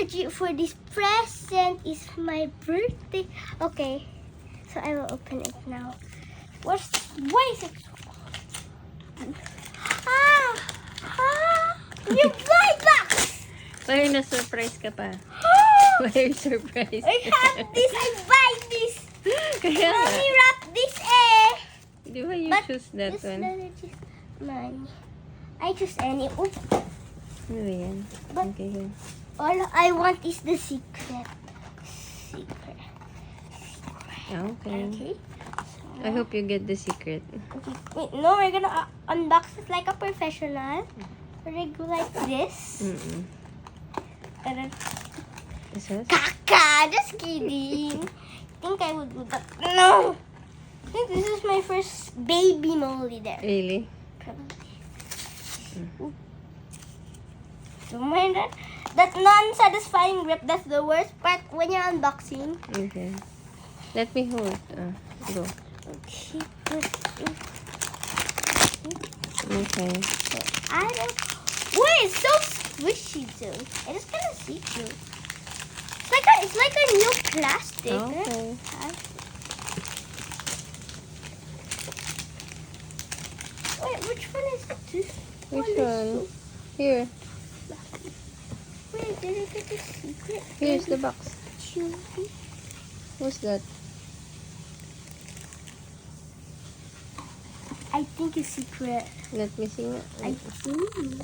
energy for this present is my birthday. Okay, so I will open it now. Why is it? You buy box! Parang na-surprise ka pa. Why are you surprised? I have this. I buy this. Kaya nga. Mommy wrap this eh. Di ba you choose that this one? letter just money. I choose any. Oops. Ano ba yan? But- Okay, here. All I want is the secret. Secret. Ah, okay. Okay. I hope you get the secret. Wait, no, we're gonna unbox it like a professional. We're gonna go like this. Mm-mm. And then, Is this? Kaka! Just kidding. I think I would do that. No! I think this is my first baby molly there. Really? Don't mind that non-satisfying grip. That's the worst part when you're unboxing. Okay. Let me hold. Go. Okay. Okay. I don't. Wait, it's so squishy too. It is kind of see-through. It's like a new plastic. Okay. Wait, which one is this? Which is one? so Here. fluffy. Wait, did I get the secret? Here's the box. Chewy. What's that? I think it's secret. Let me see. I think.